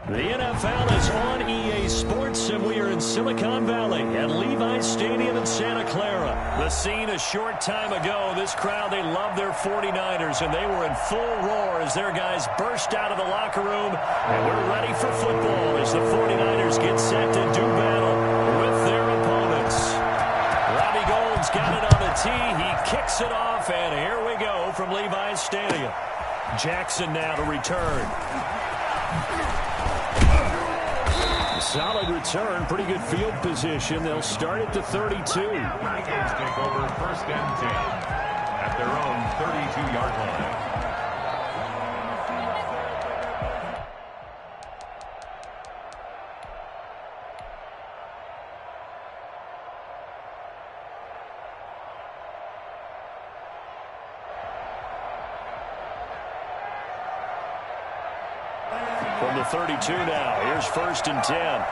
The NFL is on EA Sports, and we are in Silicon Valley at Levi's Stadium in Santa Clara. The scene a short time ago. This crowd, they love their 49ers, and they were in full roar as their guys burst out of the locker room. And we're ready for football as the 49ers get set to do battle with their opponents. Robbie Gould's got it on the tee. He kicks it off, and here we go from Levi's Stadium. Jackson now to return. Solid return, pretty good field position. They'll start at the 32. Vikings take over first and 10 at their own 32-yard line. From the 32 now, here's first and 10.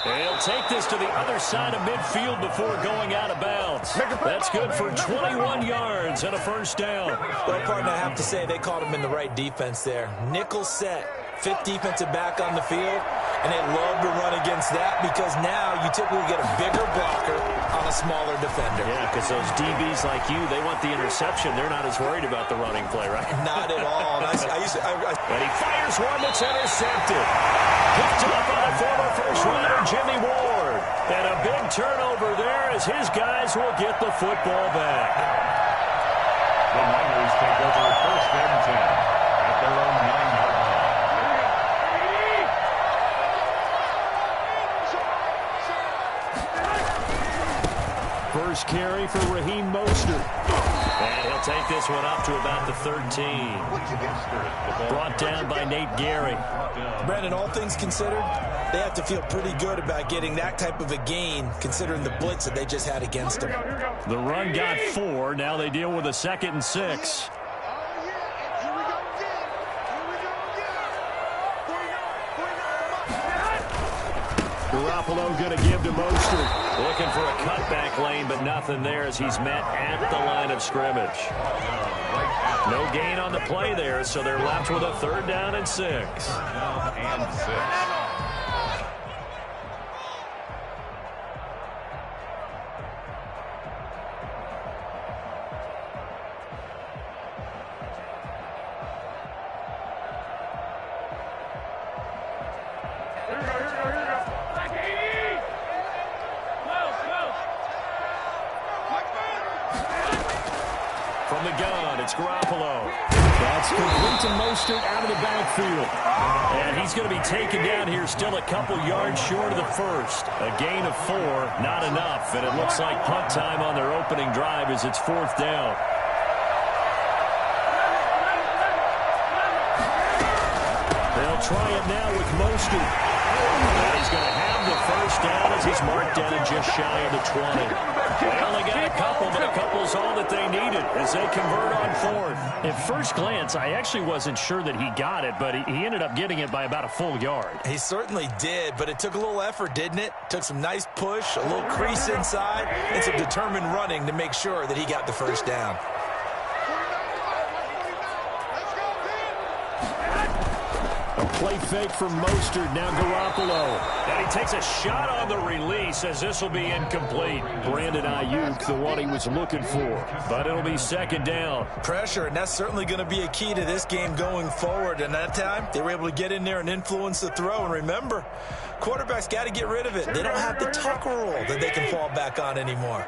They'll take this to the other side of midfield before going out of bounds. That's good for 21 yards and a first down. Well, partner, I have to say they caught him in the right defense there. Nickel set, fifth defensive back on the field, and they love to run against that because now you typically get a bigger blocker on a smaller defender. Yeah, because those DBs like you, they want the interception. They're not as worried about the running play, right? Not at all. And he fires one that's intercepted. Picked up by former first-rounder Jimmy Ward. And a big turnover there as his guys will get the football back. The Niners take over first and 10 at their own 9-yard line. First carry for Raheem Mostert. And he'll take this one up to about the 13. Brought down by Nate Gary. Brandon, all things considered, they have to feel pretty good about getting that type of a gain considering the blitz that they just had against them. The run got 4. Now they deal with a 2nd and 6. Garoppolo going to give to Mostert. Looking for a cutback lane, but nothing there as he's met at the line of scrimmage. No gain on the play there, so they're left with a 3rd down and 6. From the gun, it's Garoppolo. That's complete to Mostert out of the backfield. And he's going to be taken down here still a couple yards short of the first. A gain of 4, not enough. And it looks like punt time on their opening drive as it's 4th down. They'll try it now with Mostert. And he's going to have the first down as he's marked down just shy of the 20. They only got a couple, but a couple's all that they needed as they convert on 4th. At first glance, I actually wasn't sure that he got it, but he ended up getting it by about a full yard. He certainly did, but it took a little effort, didn't it? Took some nice push, a little crease inside, and some determined running to make sure that he got the first down. Play fake from Mostert, now Garoppolo. And he takes a shot on the release as this will be incomplete. Brandon Ayuk, the one he was looking for. But it'll be 2nd down. Pressure, and that's certainly going to be a key to this game going forward. And that time, they were able to get in there and influence the throw. And remember, quarterbacks got to get rid of it. They don't have the tuck rule that they can fall back on anymore.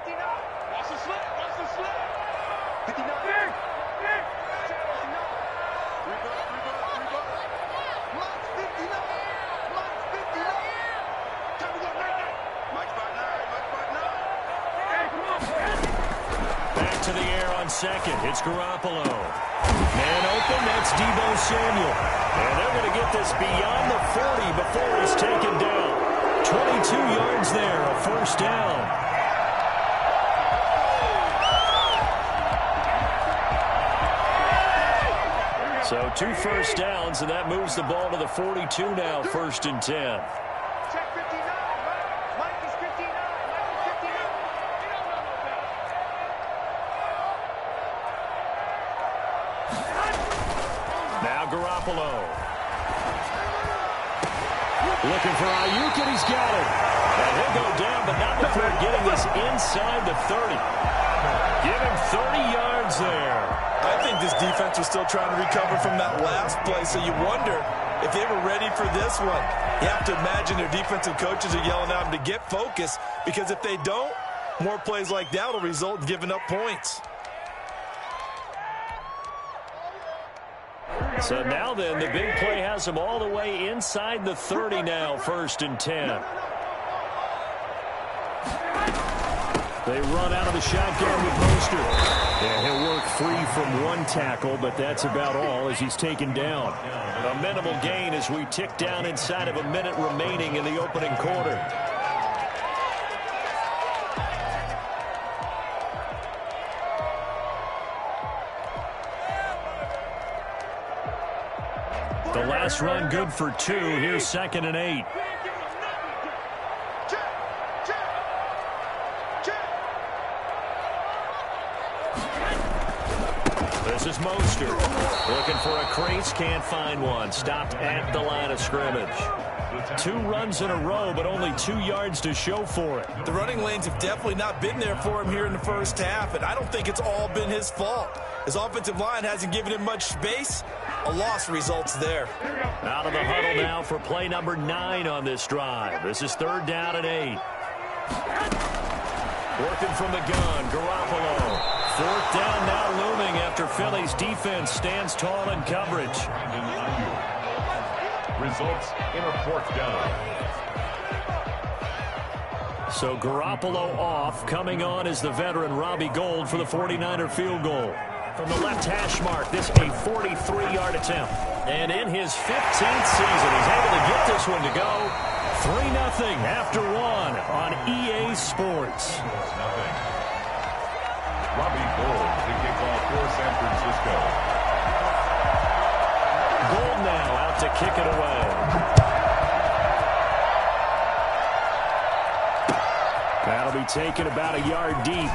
To the air on 2nd. It's Garoppolo. Man open, that's Deebo Samuel. And they're going to get this beyond the 40 before he's taken down. 22 yards there, a first down. So 2 first downs, and that moves the ball to the 42 now, 1st and 10. Garoppolo. Looking for Ayuk, and he's got it. And he'll go down, but not before getting this inside the 30. Give him 30 yards there. I think this defense was still trying to recover from that last play, so you wonder if they were ready for this one. You have to imagine their defensive coaches are yelling at them to get focused, because if they don't, more plays like that will result in giving up points. So now then, the big play has them all the way inside the 30 now, 1st and 10. They run out of the shotgun with Mostert. And he'll work free from one tackle, but that's about all as he's taken down. A minimal gain as we tick down inside of a minute remaining in the opening quarter. The last run good for 2. Here's 2nd and 8. This is Mostert. Looking for a crease, can't find one. Stopped at the line of scrimmage. 2 runs in a row, but only 2 yards to show for it. The running lanes have definitely not been there for him here in the first half, and I don't think it's all been his fault. His offensive line hasn't given him much space. A loss results there. Out of the huddle now for play number 9 on this drive. This is 3rd down and 8. Working from the gun, Garoppolo. 4th down now looming after Philly's defense stands tall in coverage. Results in a 4th down. So Garoppolo off. Coming on is the veteran Robbie Gould for the 49er field goal. From the left hash mark, this a 43-yard attempt. And in his 15th season, he's able to get this one to go. 3-0 after 1 on EA Sports. Robbie Gould, the kickoff for San Francisco. Gould now out to kick it away. That'll be taken about a yard deep.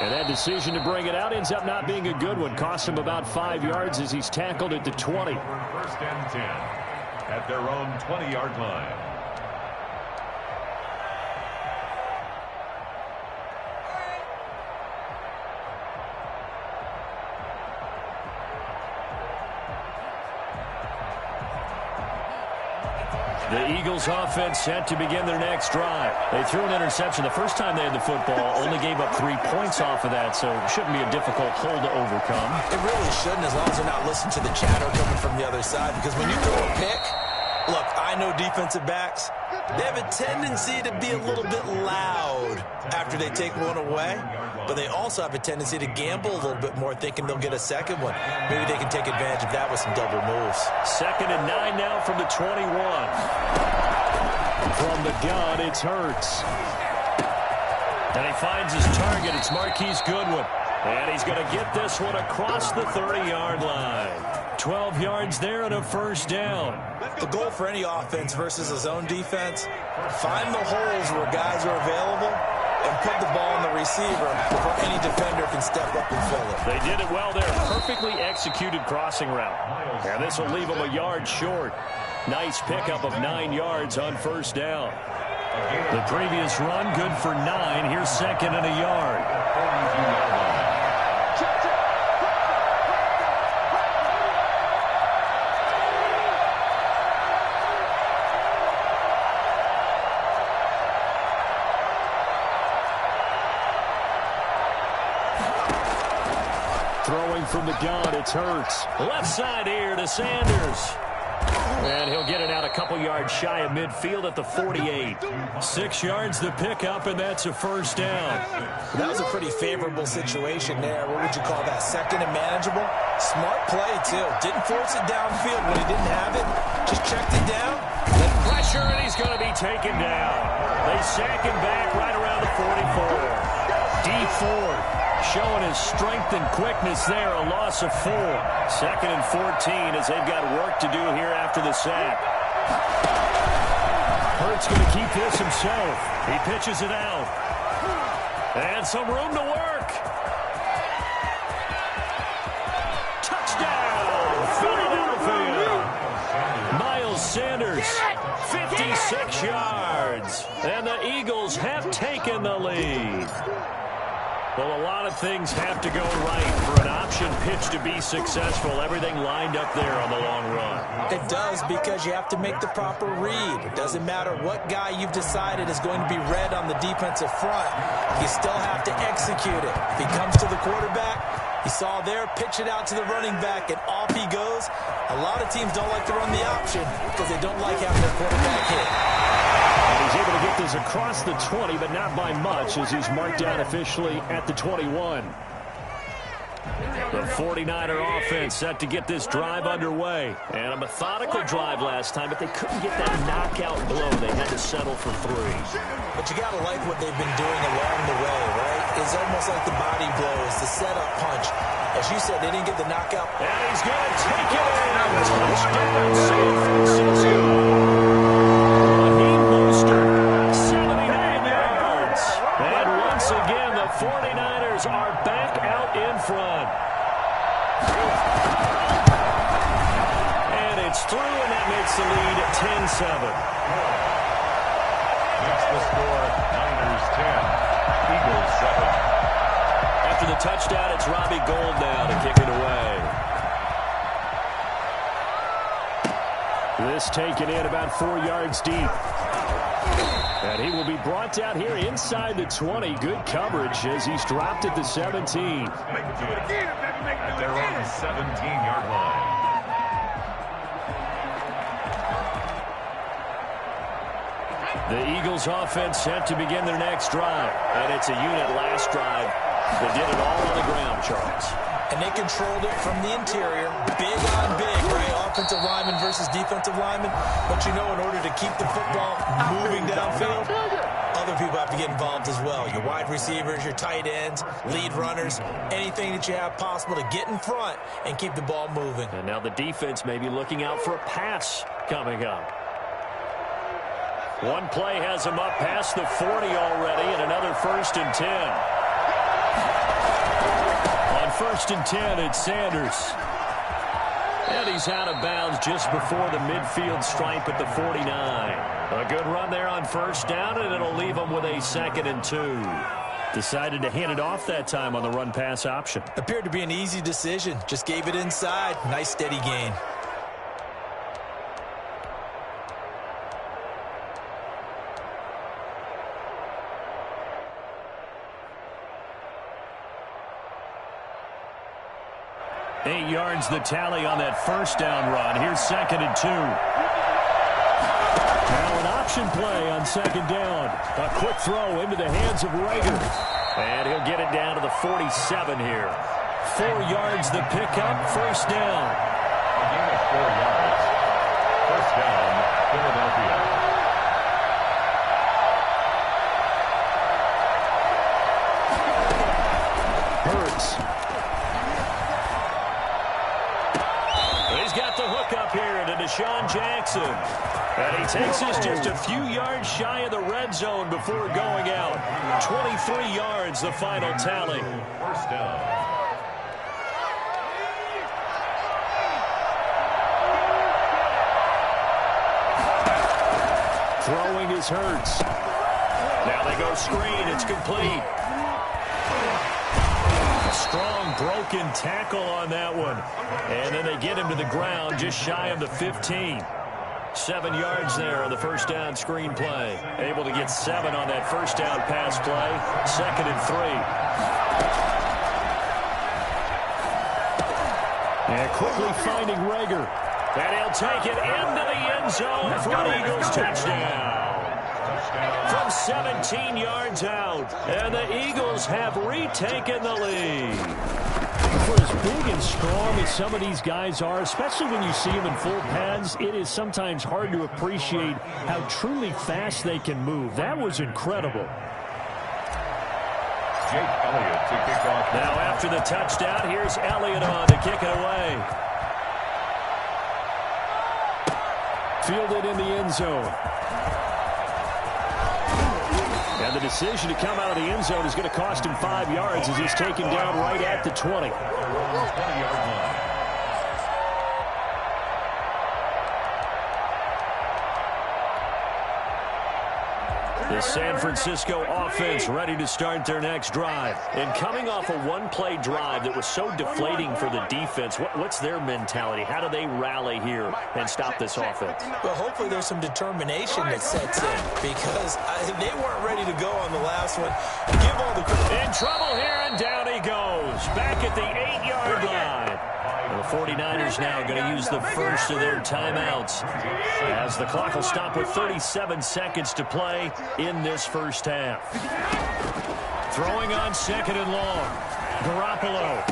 And that decision to bring it out ends up not being a good one. Cost him about 5 yards as he's tackled at the 20. 1st and 10 at their own 20-yard line. The Eagles offense set to begin their next drive. They threw an interception the first time they had the football, only gave up 3 points off of that, so it shouldn't be a difficult hole to overcome. It really shouldn't, as long as they're not listening to the chatter coming from the other side, because when you throw a pick, look, I know defensive backs, they have a tendency to be a little bit loud after they take one away, but they also have a tendency to gamble a little bit more, thinking they'll get a second one. Maybe they can take advantage of that with some double moves. 2nd and 9 now from the 21. From the gun, it's Hurts. And he finds his target. It's Marquise Goodwin. And he's going to get this one across the 30-yard line. 12 yards there and a 1st down. The goal for any offense versus a zone defense, find the holes where guys are available and put the ball on the receiver before any defender can step up and fill it. They did it well there. Perfectly executed crossing route. And this will leave them a yard short. Nice pickup of 9 yards on 1st down. The previous run good for 9. Here's 2nd and a yard. Throwing from the gun, it's Hurts. Left side here to Sanders. And he'll get it out a couple yards shy of midfield at the 48. 6 yards the pickup, and that's a 1st down. That was a pretty favorable situation there. What would you call that? 2nd and manageable? Smart play, too. Didn't force it downfield when he didn't have it. Just checked it down. Then pressure, and he's going to be taken down. They sack him back right around the 44. D. Ford showing his strength and quickness there, a loss of 4. 2nd and 14 as they've got work to do here after the sack. Hurts going to keep this himself. He pitches it out. And some room to work. 6 yards. And the Eagles have taken the lead. Well, a lot of things have to go right for an option pitch to be successful. Everything lined up there on the long run. It does, because you have to make the proper read. It doesn't matter what guy you've decided is going to be read on the defensive front. You still have to execute it. If he comes to the quarterback, he saw there, pitch it out to the running back, and off he goes. A lot of teams don't like to run the option because they don't like having their quarterback hit. And he's able to get this across the 20, but not by much, as he's marked down officially at the 21. The 49er offense set to get this drive underway. And a methodical drive last time, but they couldn't get that knockout blow. They had to settle for 3. But you got to like what they've been doing along the way, right? It's almost like the body blows, the setup punch. As you said, they didn't get the knockout. And he's going to take it in. Touchdown, San Francisco. Raheem Mostert, 79 yards. And once again, the 49ers are back out in front. And it's through, and that makes the lead at 10-7. That's the score. Niners 10, Eagles 7. After the touchdown, it's Robbie Gould now to kick it away. This taken in about 4 yards deep. And he will be brought down here inside the 20. Good coverage as he's dropped at the 17. At their own 17-yard line. The Eagles offense set to begin their next drive. And it's a unit last drive that did it all on the ground, Charles. And they controlled it from the interior. Big on big, right? Offensive lineman versus defensive lineman. But you know, in order to keep the football moving downfield, other people have to get involved as well. Your wide receivers, your tight ends, lead runners, anything that you have possible to get in front and keep the ball moving. And now the defense may be looking out for a pass coming up. One play has him up past the 40 already, and another 1st and 10. On 1st and 10, it's Sanders. And he's out of bounds just before the midfield stripe at the 49. A good run there on 1st down, and it'll leave him with a 2nd and 2. Decided to hand it off that time on the run-pass option. Appeared to be an easy decision. Just gave it inside. Nice, steady gain. Eight yards the tally on that 1st down run. Here's 2nd and 2. Now an option play on 2nd down. A quick throw into the hands of Rager. And he'll get it down to the 47 here. 4 yards the pickup, 1st down. A gain of 4 yards. 1st down, Philadelphia. Hurts. He's got the hook up here to Deshaun Jackson. And he takes us just a few yards shy of the red zone before going out. 23 yards, the final tally. 1st down. Throwing is Hurts. Now they go screen. It's complete. Strong broken tackle on that one. And then they get him to the ground just shy of the 15. 7 yards there on the 1st down screen play. Able to get 7 on that 1st down pass play. 2nd and 3. And quickly finding Rager. And he'll take it into the end zone for an Eagles touchdown. From 17 yards out. And the Eagles have retaken the lead. For as big and strong as some of these guys are, especially when you see them in full pads, it is sometimes hard to appreciate how truly fast they can move. That was incredible. Jake Elliott to kick off. Now after the touchdown, here's Elliott on to kick it away. Fielded in the end zone. And the decision to come out of the end zone is going to cost him 5 yards as he's taken down right at the 20. 20-yard line. The San Francisco offense ready to start their next drive. And coming off a one-play drive that was so deflating for the defense, what's their mentality? How do they rally here and stop this offense? Well, hopefully there's some determination that sets in because they weren't ready to go on the last one. Give all the credit. In trouble here, and down he goes. Back at the 8-yard line. The 49ers now going to use the first of their timeouts as the clock will stop with 37 seconds to play in this first half. Throwing on second and long. Garoppolo.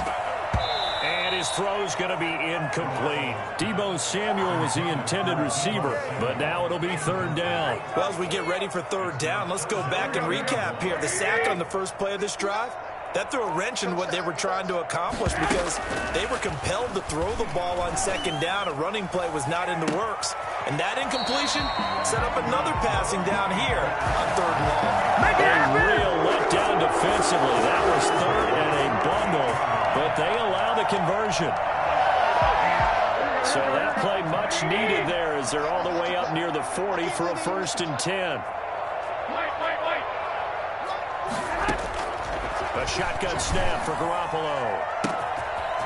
And his throw's going to be incomplete. Deebo Samuel was the intended receiver, but now it'll be third down. Well, as we get ready for third down, let's go back and recap here. The sack on the first play of this drive, that threw a wrench in what they were trying to accomplish because they were compelled to throw the ball on second down. A running play was not in the works. And that incompletion set up another passing down here on third and long. A real letdown defensively. That was third and a bundle, but they allow the conversion. So that play much needed there as they're all the way up near the 40 for a 1st and 10. A shotgun snap for Garoppolo.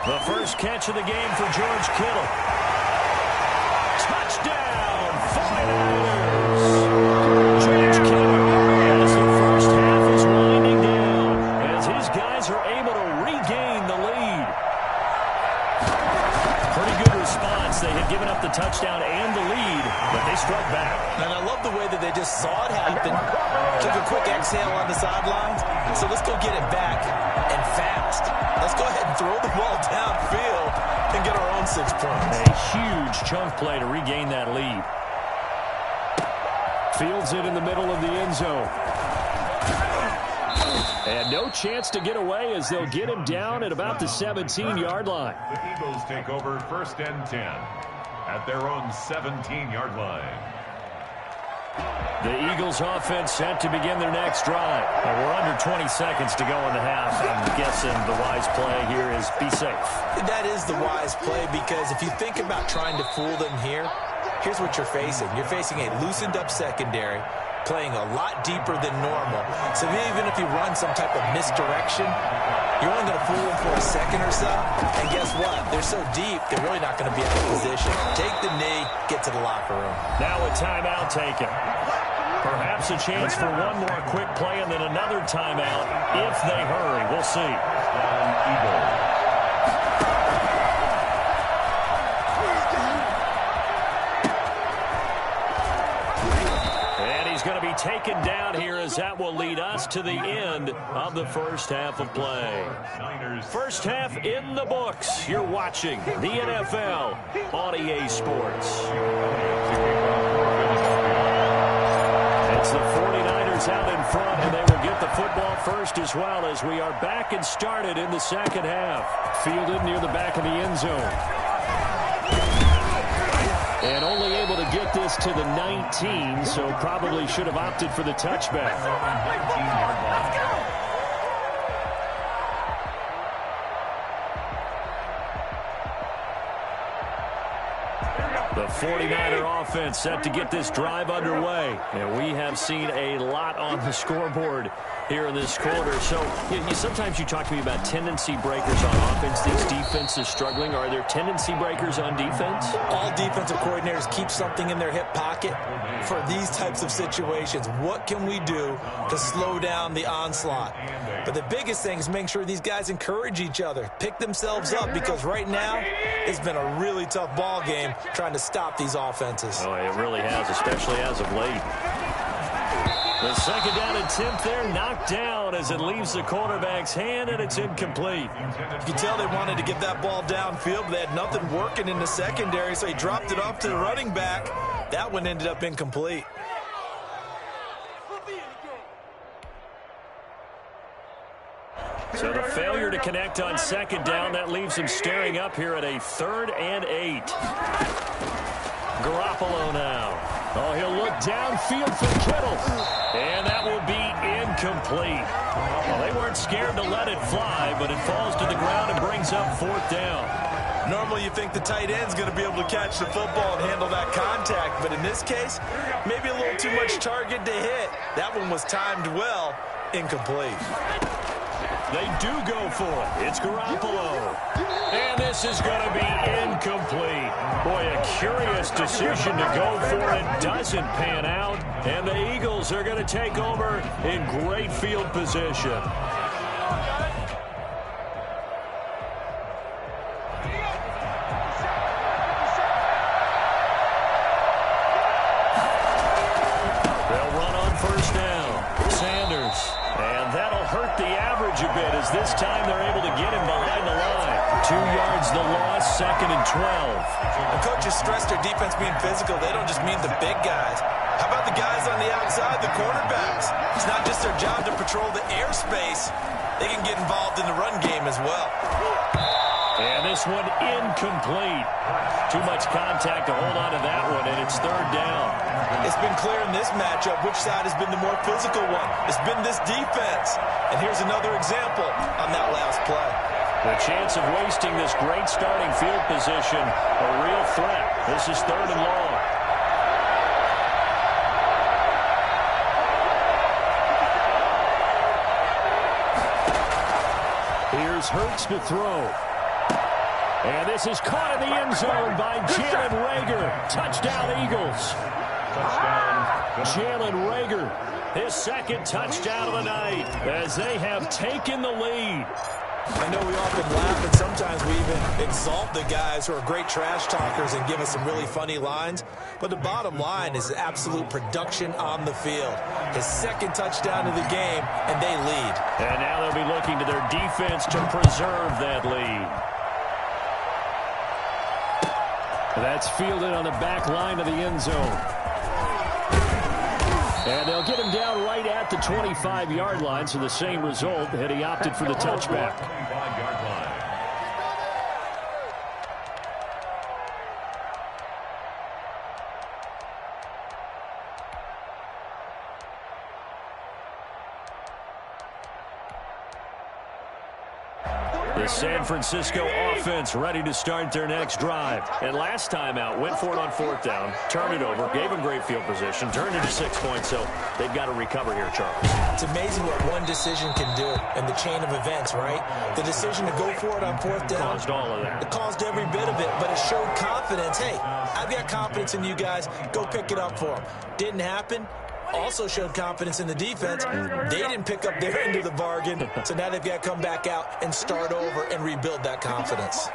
The first catch of the game for George Kittle. Touchdown, 49ers. George Kittle as the first half is winding down as his guys are able to regain the lead. Pretty good response. They had given up the touchdown and the lead, but they struck back. And I love the way that they just saw it happen. Took a quick exhale on the sidelines. So let's go get it back and fast. Let's go ahead and throw the ball downfield and get our own 6 points. A huge chunk play to regain that lead. Fields it in the middle of the end zone. And no chance to get away as they'll get him down at about the 17-yard line. The Eagles take over 1st and 10 at their own 17-yard line. The Eagles offense set to begin their next drive. And we're under 20 seconds to go in the half. I'm guessing the wise play here is be safe. That is the wise play because if you think about trying to fool them here, here's what you're facing. You're facing a loosened up secondary, playing a lot deeper than normal. So even if you run some type of misdirection, you're only going to fool them for a second or so. And guess what? They're so deep, they're really not going to be out of position. Take the knee, get to the locker room. Now a timeout taken. Perhaps a chance for one more quick play and then another timeout if they hurry. We'll see. And he's going to be taken down here as that will lead us to the end of the first half of play. First half in the books. You're watching the NFL on EA Sports. It's the 49ers out in front, and they will get the football first as well as we are back and started in the second half. Fielded near the back of the end zone. And only able to get this to the 19, so probably should have opted for the touchback. The 49er offense set to get this drive underway. And we have seen a lot on the scoreboard here in this quarter. So sometimes you talk to me about tendency breakers on offense. These defenses struggling. Are there tendency breakers on defense? All defensive coordinators keep something in their hip pocket for these types of situations. What can we do to slow down the onslaught? But the biggest thing is make sure these guys encourage each other, pick themselves up, because right now it's been a really tough ball game trying to stop these offenses. Oh, it really has, especially as of late. The second down attempt there knocked down as it leaves the quarterback's hand, and it's incomplete. You can tell they wanted to get that ball downfield, but they had nothing working in the secondary, so he dropped it off to the running back. That one ended up incomplete. So the failure to connect on second down, that leaves him staring up here at a 3rd and 8. Garoppolo now. Oh, he'll look downfield for Kittle. And that will be incomplete. Well, they weren't scared to let it fly, but it falls to the ground and brings up 4th down. Normally you think the tight end's going to be able to catch the football and handle that contact, but in this case, maybe a little too much target to hit. That one was timed well, incomplete. They do go for it. It's Garoppolo. And this is going to be incomplete. Boy, a curious decision to go for it. Doesn't pan out. And the Eagles are going to take over in great field position. They'll run on first down. Sanders. And that'll hurt the average a bit as this time they're able to get him behind the line. 2 yards the loss, 2nd and 12. The coaches stress their defense being physical. They don't just mean the big guys. How about the guys on the outside, the cornerbacks? It's not just their job to patrol the airspace. They can get involved in the run game as well. And this one incomplete. Too much contact to hold on to that one, and it's 3rd down. It's been clear in this matchup which side has been the more physical one. It's been this defense. And here's another example on that last play. The chance of wasting this great starting field position, a real threat. This is 3rd and long. Here's Hurts to throw. And this is caught in the end zone by Jalen Reagor. Touchdown, Eagles. Jalen Reagor, his 2nd touchdown of the night as they have taken the lead. I know we often laugh and sometimes we even exalt the guys who are great trash talkers and give us some really funny lines. But the bottom line is absolute production on the field. His 2nd touchdown of the game, and they lead. And now they'll be looking to their defense to preserve that lead. That's fielded on the back line of the end zone. And they'll get him down right at the 25-yard line, so the same result had he opted for the touchback. The San Francisco offense ready to start their next drive. And last time out, went for it on 4th down, turned it over, gave them great field position, turned it to 6 points, so they've got to recover here, Charles. It's amazing what one decision can do in the chain of events, right? The decision to go for it on 4th down. Caused all of that. It caused every bit of it, but it showed confidence. Hey, I've got confidence in you guys. Go pick it up for them. Didn't happen. Also showed confidence in the defense. They didn't pick up their end of the bargain, so now they've got to come back out and start over and rebuild that confidence.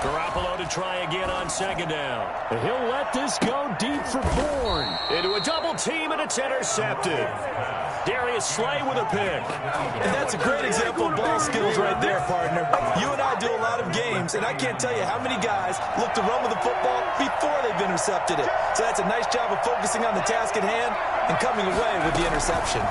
Garoppolo to try again on 2nd down. He'll let this go deep for Bourne. Into a double team, and it's intercepted. Darius Slay with a pick. And that's a great example of ball skills right there, partner. You and I do a lot of games, and I can't tell you how many guys look to run with the football before they've intercepted it. So that's a nice job of focusing on the task at hand and coming away with the interception.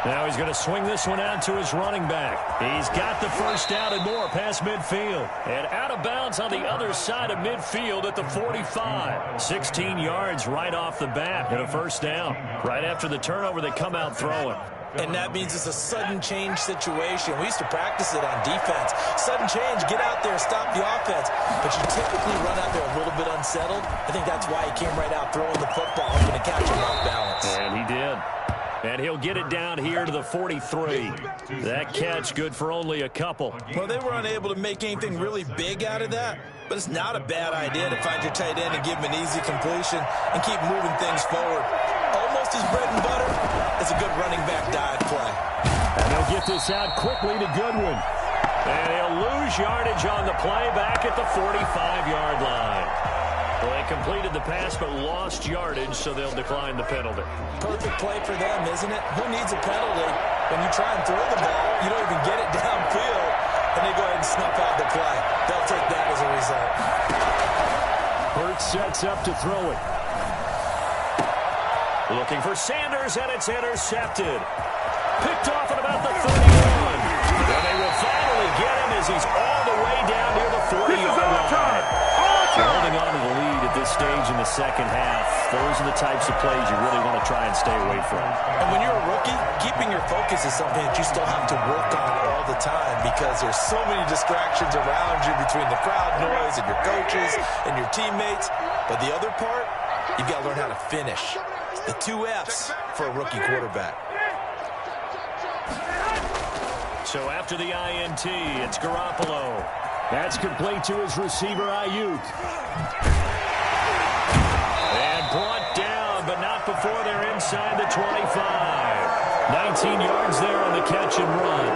Now he's going to swing this one out to his running back. He's got the 1st down and more past midfield. And out of bounds on the other side of midfield at the 45. 16 yards right off the bat and a 1st down. Right after the turnover, they come out throwing. And that means it's a sudden change situation. We used to practice it on defense. Sudden change, get out there, stop the offense. But you typically run out there a little bit unsettled. I think that's why he came right out throwing the football, hoping to catch him off balance. And he did. And he'll get it down here to the 43. That catch good for only a couple. Well, they were unable to make anything really big out of that, but it's not a bad idea to find your tight end and give him an easy completion and keep moving things forward. Almost his bread and butter is a good running back dive play. And they'll get this out quickly to Goodwin. And he'll lose yardage on the play back at the 45-yard line. Well, they completed the pass but lost yardage, so they'll decline the penalty. Perfect play for them, isn't it? Who needs a penalty when you try and throw the ball, you don't even get it downfield, and they go ahead and snuff out the play. They'll take that as a result. Hurts sets up to throw it. Looking for Sanders, and it's intercepted. Picked off at about the 31. And they will finally get him as he's all the way down near the 40-yard line. They're holding on to the lead at this stage in the the second half. Those are the types of plays you really want to try and stay away from. And when you're a rookie, keeping your focus is something that you still have to work on all the time because there's so many distractions around you between the crowd noise and your coaches and your teammates. But the other part, you've got to learn how to finish. The 2 F's for a rookie quarterback. So after the INT, it's Garoppolo. That's complete to his receiver, Ayuk. And brought down, but not before they're inside the 25. 19 yards there on the catch and run.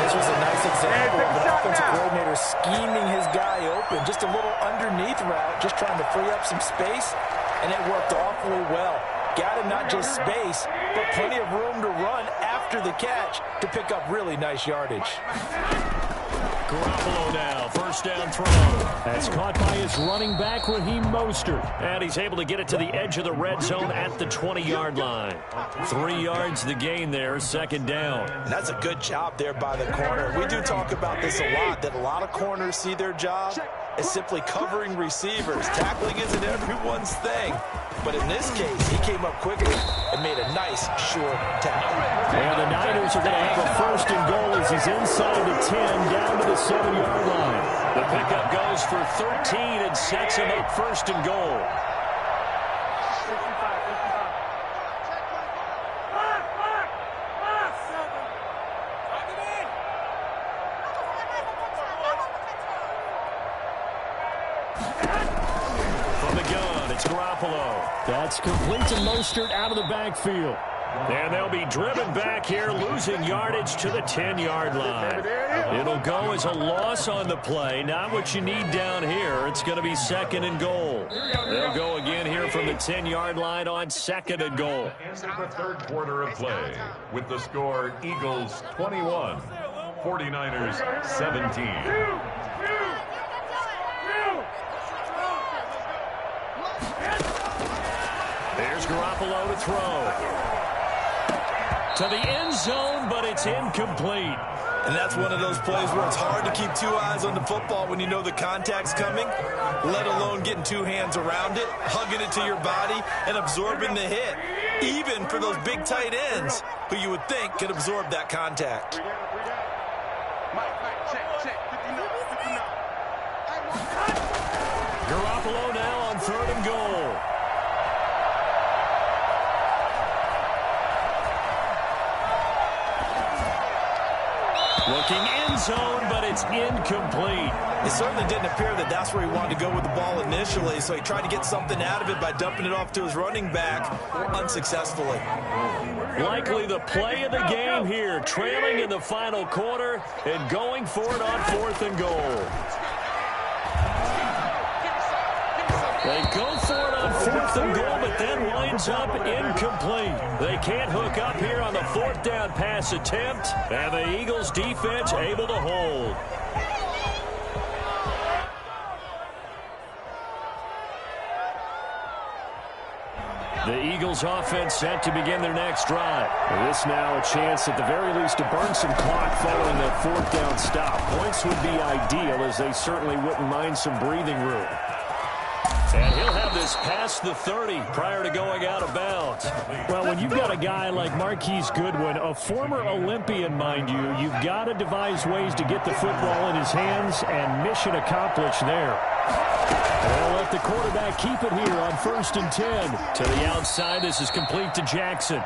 This was a nice example of an offensive coordinator scheming his guy open. Just a little underneath route, just trying to free up some space, and it worked awfully well. Got him not just space, but plenty of room to run after the catch to pick up really nice yardage. Garoppolo now, first down throw. That's caught by his running back, Raheem Mostert. And he's able to get it to the edge of the red zone at the 20-yard line. 3 yards the gain there, second down. And that's a good job there by the corner. We do talk about this a lot, that a lot of corners see their job as simply covering receivers. Tackling isn't everyone's thing. But in this case, he came up quickly and made a nice, short tackle. And the Niners are going to have a first and goal as he's inside the 10, down to the 7-yard line. The pickup goes for 13 and sets him up first and goal. From the gun, it's Garoppolo. That's complete to Mostert out of the backfield. And they'll be driven back here, losing yardage to the 10-yard line. It'll go as a loss on the play. Not what you need down here. It's going to be second and goal. They'll go again here from the 10-yard line on second and goal. Into the third quarter of play with the score Eagles 21, 49ers 17. There's Garoppolo to throw. To the end zone, but it's incomplete. And that's one of those plays where it's hard to keep 2 eyes on the football when you know the contact's coming, let alone getting 2 hands around it, hugging it to your body, and absorbing the hit. Even for those big tight ends who you would think could absorb that contact. Garoppolo now on third and goal. Looking end zone, but it's incomplete. It certainly didn't appear that that's where he wanted to go with the ball initially, so he tried to get something out of it by dumping it off to his running back unsuccessfully. Likely the play of the game here, trailing in the final quarter and going for it on fourth and goal. They go for it on fourth and goal, but then winds up incomplete. They can't hook up here on the fourth down pass attempt, and the Eagles defense able to hold. The Eagles offense set to begin their next drive. This now a chance at the very least to burn some clock following that fourth down stop. Points would be ideal, as they certainly wouldn't mind some breathing room. And he'll have this past the 30 prior to going out of bounds. Well, when you've got a guy like Marquise Goodwin, a former Olympian, mind you, you've got to devise ways to get the football in his hands, and mission accomplished there. They'll let the quarterback keep it here on first and 10. To the outside, this is complete to Jackson.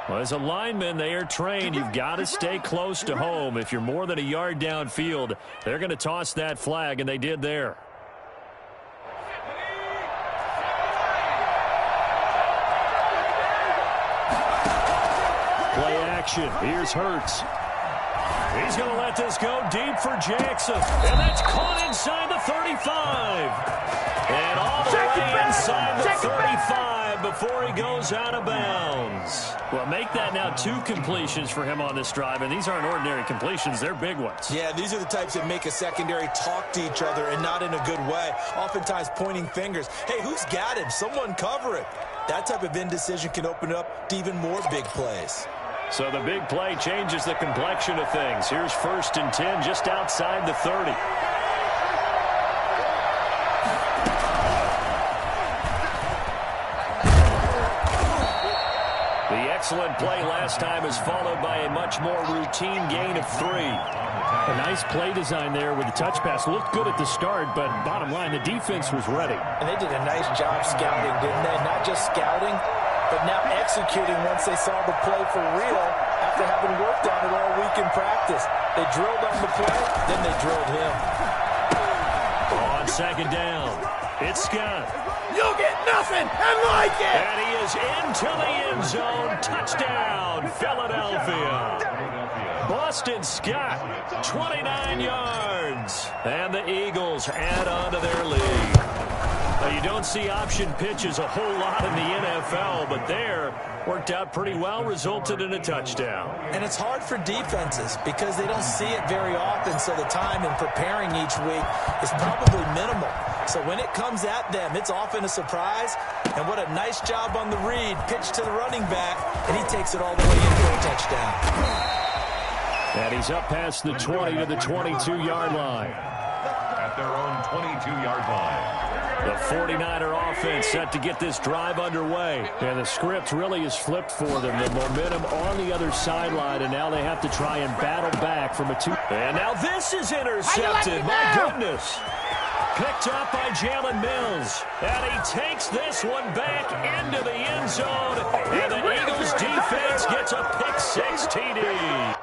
Well, as a lineman, they are trained. You've got to stay close to home. If you're more than a yard downfield, they're going to toss that flag, and they did there. Play action. Here's Hurts. He's going to let this go deep for Jackson. And that's caught inside the 35. And all the way inside the 35 before he goes out of bounds. Well, make that now 2 completions for him on this drive. And these aren't ordinary completions. They're big ones. Yeah, these are the types that make a secondary talk to each other, and not in a good way. Oftentimes pointing fingers. Hey, who's got him? Someone cover it. That type of indecision can open up to even more big plays. So the big play changes the complexion of things. Here's first and 10 just outside the 30. excellent play last time is followed by a much more routine gain of 3. A nice play design there with the touch pass. Looked good at the start, but bottom line, the defense was ready. And they did a nice job scouting, didn't they? Not just scouting, but now executing once they saw the play for real after having worked on it all week in practice. They drilled on the play, then they drilled him. On second down, it's Scott. You'll get nothing and like it! And he is into the end zone. Touchdown, Philadelphia. Boston Scott, 29 yards. And the Eagles add on to their lead. Now, you don't see option pitches a whole lot in the NFL, but there worked out pretty well, resulted in a touchdown. And it's hard for defenses because they don't see it very often, so the time in preparing each week is probably minimal. So when it comes at them, it's often a surprise. And what a nice job on the read. Pitch to the running back, and he takes it all the way in for a touchdown. And he's up past the 20 to the 22-yard line. At their own 22-yard line. The 49er offense set to get this drive underway. And the script really is flipped for them. The momentum on the other sideline, and now they have to try and battle back from a 2. And now this is intercepted. My goodness. Picked up by Jalen Mills. And he takes this one back into the end zone. And the Eagles defense gets a pick 6 TD.